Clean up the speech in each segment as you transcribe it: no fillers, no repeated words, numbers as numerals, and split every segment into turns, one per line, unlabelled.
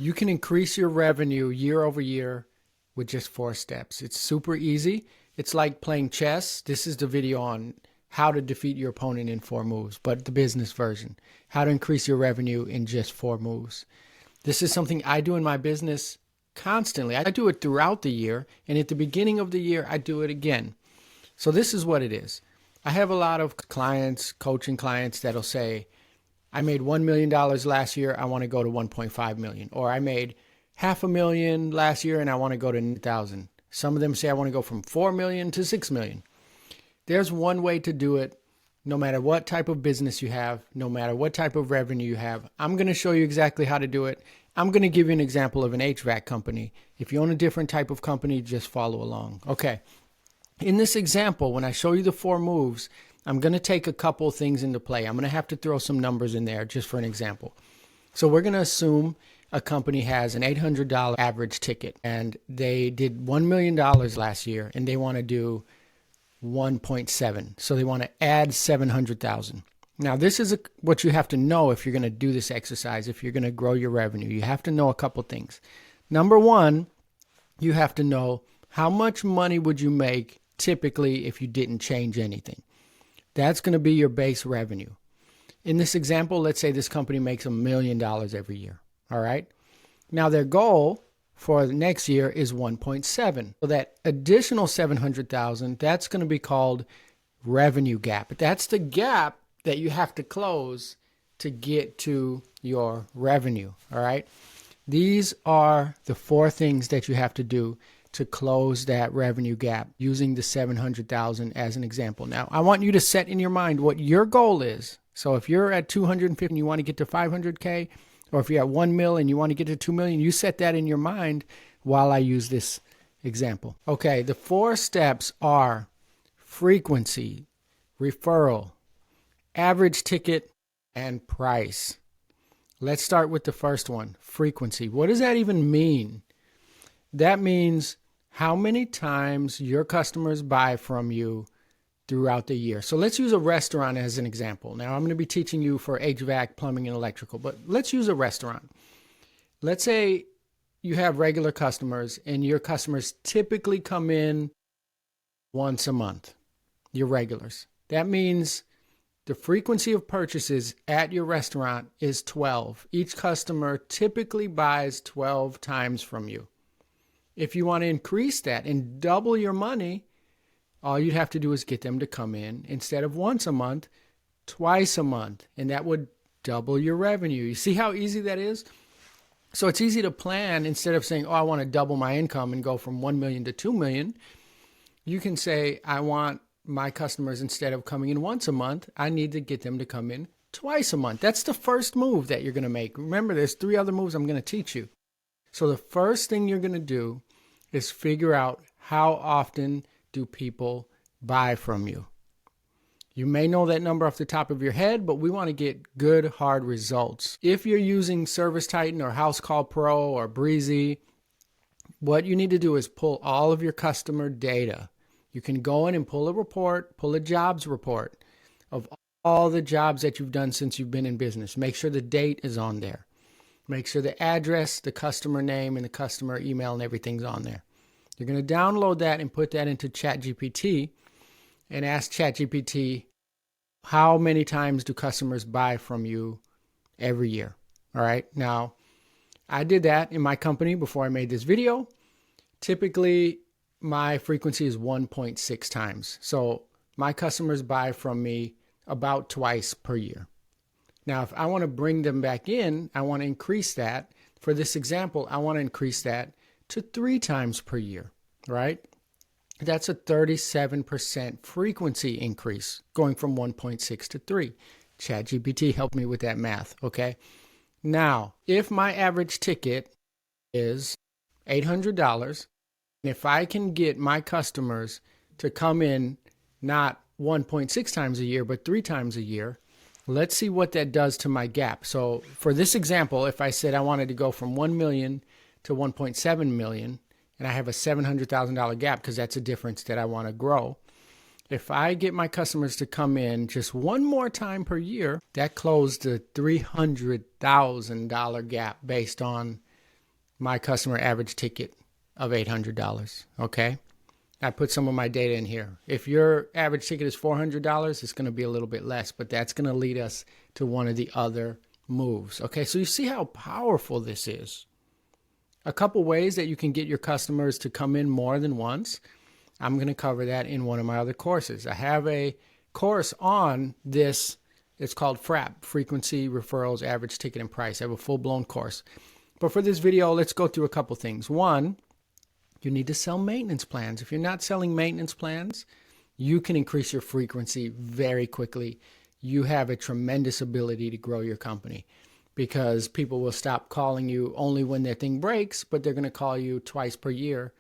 You can increase your revenue year over year with just 4 steps. It's super easy. It's like playing chess. This is the video on how to defeat your opponent in 4 moves, but the business version. How to increase your revenue in just 4 moves. This is something I do in my business constantly. I do it throughout the year, and at the beginning of the year, I do it again. So this is what it is. I have a lot of clients, coaching clients that'll say, I made $1 million last year, I want to go to 1.5 million. Or I made $500,000 last year and I want to go to 1,000. Some of them say I want to go from 4 million to 6 million. There's one way to do it, no matter what type of business you have, no matter what type of revenue you have. I'm going to show you exactly how to do it. I'm going to give you an example of an HVAC company. If you own a different type of company, just follow along. Okay. In this example, when I show you the 4 moves, I'm going to take a couple things into play. I'm going to have to throw some numbers in there just for an example. So we're going to assume a company has an $800 average ticket and they did $1 million last year and they want to do 1.7. So they want to add 700,000. Now, this is what you have to know if you're going to do this exercise, if you're going to grow your revenue. You have to know a couple things. Number one, you have to know how much money would you make typically if you didn't change anything. That's going to be your base revenue. In this example, let's say this company makes $1 million every year. All right. Now their goal for the next year is 1.7. So that additional 700,000, that's going to be called revenue gap. That's the gap that you have to close to get to your revenue. All right. These are the 4 things that you have to do to close that revenue gap using the 700,000 as an example. Now, I want you to set in your mind what your goal is. So if you're at 250 and you want to get to 500K, or if you're at 1 mil and you want to get to 2 million, you set that in your mind while I use this example. Okay, the 4 steps are frequency, referral, average ticket, and price. Let's start with the first one, frequency. What does that even mean? That means how many times your customers buy from you throughout the year. So let's use a restaurant as an example. Now I'm going to be teaching you for HVAC, plumbing, and electrical, but let's use a restaurant. Let's say you have regular customers and your customers typically come in once a month, your regulars. That means the frequency of purchases at your restaurant is 12. Each customer typically buys 12 times from you. If you want to increase that and double your money, all you'd have to do is get them to come in instead of once a month, twice a month, and that would double your revenue. You see how easy that is? So it's easy to plan. Instead of saying, oh, I want to double my income and go from 1 million to 2 million, you can say, I want my customers, instead of coming in once a month, I need to get them to come in twice a month. That's the first move that you're going to make. Remember, there's 3 other moves I'm going to teach you. So the first thing you're going to do is figure out how often do people buy from you. You may know that number off the top of your head, but we want to get good, hard results. If you're using Service Titan or House Call Pro or Breezy, what you need to do is pull all of your customer data. You can go in and pull a report, pull a jobs report of all the jobs that you've done since you've been in business. Make sure the date is on there. Make sure the address, the customer name, and the customer email and everything's on there. You're going to download that and put that into ChatGPT and ask ChatGPT, how many times do customers buy from you every year? All right. Now, I did that in my company before I made this video. Typically, my frequency is 1.6 times. So my customers buy from me about twice per year. Now, if I want to bring them back in, I want to increase that. For this example, I want to increase that to 3 times per year, right? That's a 37% frequency increase, going from 1.6 to 3. ChatGPT helped me with that math, okay? Now, if my average ticket is $800, and if I can get my customers to come in not 1.6 times a year, but 3 times a year, let's see what that does to my gap. So for this example, if I said I wanted to go from 1 million to 1.7 million, and I have a $700,000 gap because that's a difference that I want to grow. If I get my customers to come in just one more time per year, that closed the $300,000 gap based on my customer average ticket of $800, okay? I put some of my data in here. If your average ticket is $400, it's going to be a little bit less, but that's going to lead us to one of the other moves, okay? So you see how powerful this is. A couple ways that you can get your customers to come in more than once. I'm going to cover that in one of my other courses. I have a course on this. It's called FRAP, Frequency, Referrals, Average Ticket, and Price. I have a full-blown course. But for this video, let's go through a couple things. One, you need to sell maintenance plans. If you're not selling maintenance plans, you can increase your frequency very quickly. You have a tremendous ability to grow your company because people will stop calling you only when their thing breaks, but they're going to call you twice per year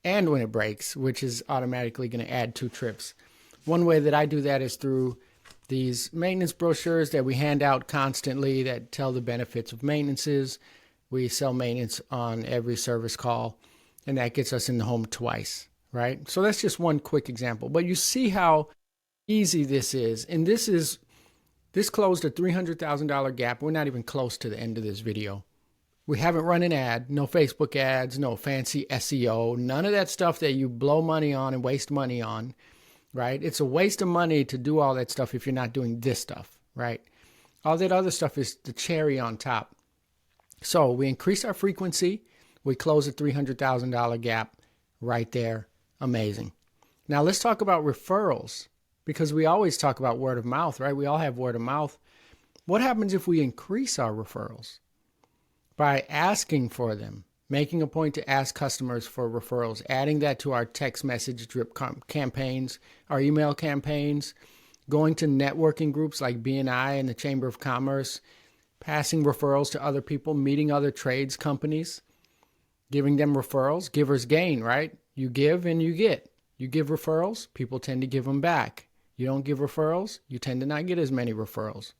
and when it breaks, which is automatically going to add 2 trips. One way that I do that is through these maintenance brochures that we hand out constantly that tell the benefits of maintenances. We sell maintenance on every service call, and that gets us in the home twice, right? So that's just one quick example. But you see how easy this is. And this closed a $300,000 gap. We're not even close to the end of this video. We haven't run an ad, no Facebook ads, no fancy SEO, none of that stuff that you blow money on and waste money on, right? It's a waste of money to do all that stuff if you're not doing this stuff, right? All that other stuff is the cherry on top. So we increase our frequency. We close a $300,000 gap right there. Amazing. Now let's talk about referrals because we always talk about word of mouth, right? We all have word of mouth. What happens if we increase our referrals? By asking for them, making a point to ask customers for referrals, adding that to our text message drip campaigns, our email campaigns, going to networking groups like BNI and the Chamber of Commerce, passing referrals to other people, meeting other trades companies, giving them referrals. Givers gain, right? You give and you get. You give referrals, people tend to give them back. You don't give referrals, you tend to not get as many referrals.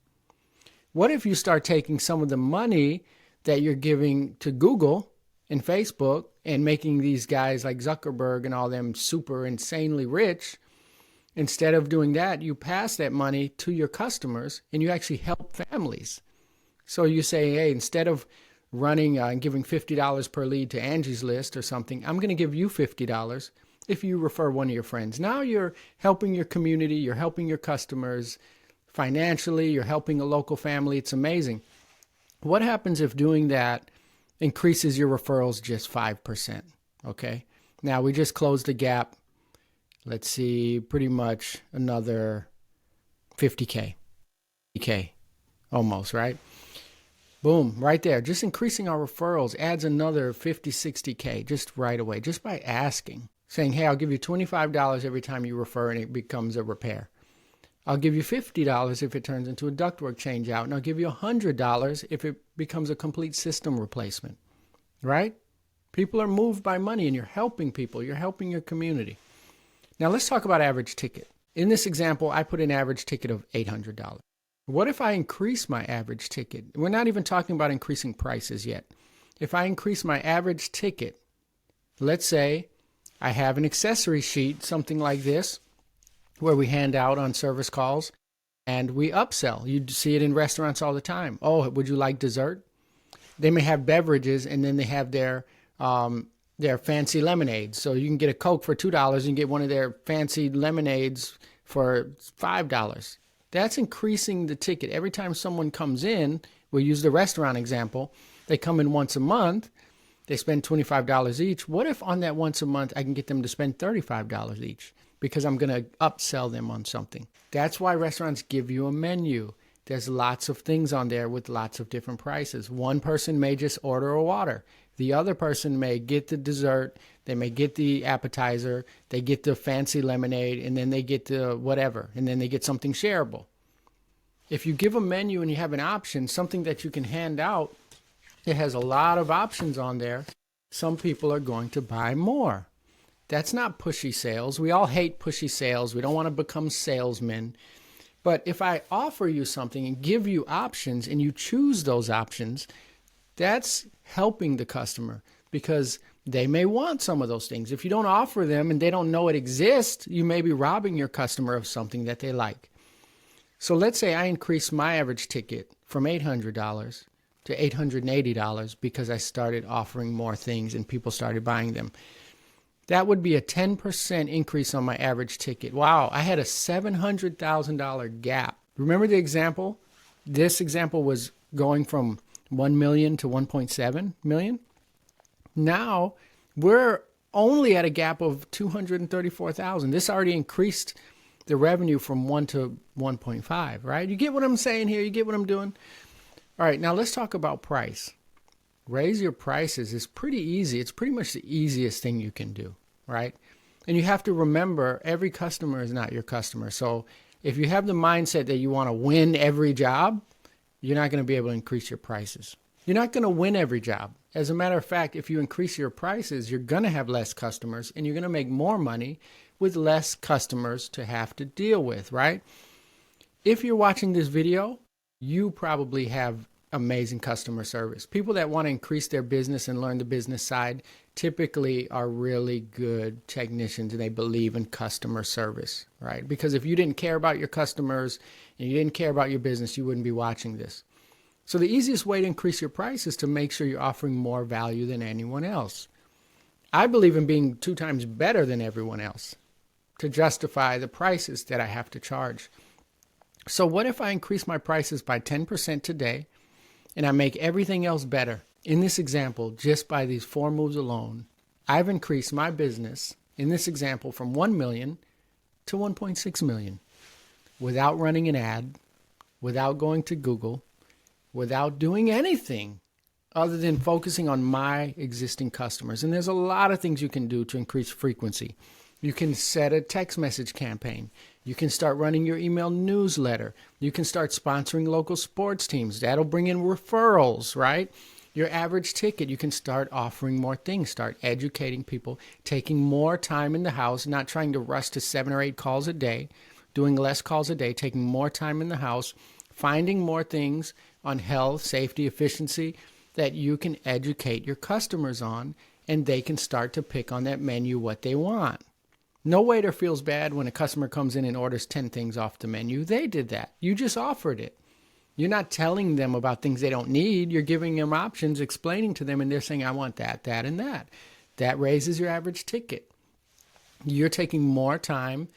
What if you start taking some of the money that you're giving to Google and Facebook and making these guys like Zuckerberg and all them super insanely rich? Instead of doing that, you pass that money to your customers and you actually help families. So you say, hey, instead of running and giving $50 per lead to Angie's List or something, I'm going to give you $50 if you refer one of your friends. Now you're helping your community, you're helping your customers financially, you're helping a local family. It's amazing. What happens if doing that increases your referrals just 5%? Okay. Now we just closed the gap. Let's see, pretty much another 50K. Almost, right? Boom, right there. Just increasing our referrals adds another 50, 60K just right away, just by asking. Saying, hey, I'll give you $25 every time you refer and it becomes a repair. I'll give you $50 if it turns into a ductwork change out, and I'll give you $100 if it becomes a complete system replacement, right? People are moved by money, and you're helping people. You're helping your community. Now, let's talk about average ticket. In this example, I put an average ticket of $800. What if I increase my average ticket? We're not even talking about increasing prices yet. If I increase my average ticket, let's say I have an accessory sheet, something like this, where we hand out on service calls and we upsell. You see it in restaurants all the time. Oh, would you like dessert? They may have beverages and then they have their fancy lemonades. So you can get a Coke for $2 and get one of their fancy lemonades for $5. That's increasing the ticket. Every time someone comes in, we'll use the restaurant example, they come in once a month, they spend $25 each. What if on that once a month I can get them to spend $35 each? Because I'm going to upsell them on something. That's why restaurants give you a menu. There's lots of things on there with lots of different prices. One person may just order a water. The other person may get the dessert. They may get the appetizer. They get the fancy lemonade, and then they get the whatever, and then they get something shareable. If you give a menu and you have an option, something that you can hand out, it has a lot of options on there. Some people are going to buy more. That's not pushy sales. We all hate pushy sales. We don't want to become salesmen. But if I offer you something and give you options and you choose those options, that's helping the customer because they may want some of those things. If you don't offer them and they don't know it exists, you may be robbing your customer of something that they like. So let's say I increase my average ticket from $800 to $880 because I started offering more things and people started buying them. That would be a 10% increase on my average ticket. Wow, I had a $700,000 gap. Remember the example? This example was going from 1 million to 1.7 million. Now we're only at a gap of 234,000. This already increased the revenue from 1 to 1.5, right? You get what I'm saying here? You get what I'm doing? All right, now let's talk about price. Raise your prices is pretty easy. It's pretty much the easiest thing you can do, right? And you have to remember, every customer is not your customer. So if you have the mindset that you want to win every job, you're not going to be able to increase your prices. You're not going to win every job. As a matter of fact, if you increase your prices, you're going to have less customers and you're going to make more money with less customers to have to deal with, right? If you're watching this video, you probably have amazing customer service. People that want to increase their business and learn the business side typically are really good technicians and they believe in customer service, right? Because if you didn't care about your customers and you didn't care about your business, you wouldn't be watching this. So the easiest way to increase your price is to make sure you're offering more value than anyone else. I believe in being 2 times better than everyone else to justify the prices that I have to charge. So what if I increase my prices by 10% today and I make everything else better? In this example, just by these 4 moves alone, I've increased my business in this example from 1 million to 1.6 million without running an ad, without going to Google, without doing anything other than focusing on my existing customers. And there's a lot of things you can do to increase frequency. You can set a text message campaign. You can start running your email newsletter. You can start sponsoring local sports teams. That'll bring in referrals, right? Your average ticket, you can start offering more things, start educating people, taking more time in the house, not trying to rush to 7 or 8 calls a day, doing less calls a day, taking more time in the house, finding more things on health, safety, efficiency that you can educate your customers on, and they can start to pick on that menu what they want. No waiter feels bad when a customer comes in and orders 10 things off the menu. They did that. You just offered it. You're not telling them about things they don't need. You're giving them options, explaining to them, and they're saying, I want that, that, and that. That raises your average ticket. You're taking more time.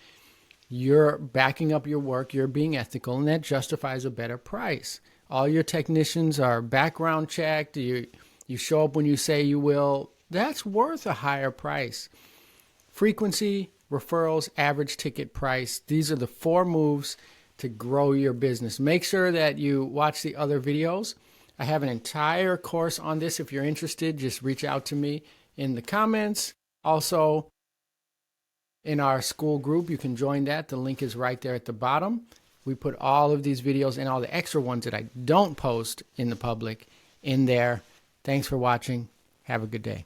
You're backing up your work. You're being ethical, and that justifies a better price. All your technicians are background checked. You show up when you say you will. That's worth a higher price. Frequency, referrals, average ticket price. These are the 4 moves to grow your business. Make sure that you watch the other videos. I have an entire course on this. If you're interested, just reach out to me in the comments. Also, in our school group, you can join that. The link is right there at the bottom. We put all of these videos and all the extra ones that I don't post in the public in there. Thanks for watching. Have a good day.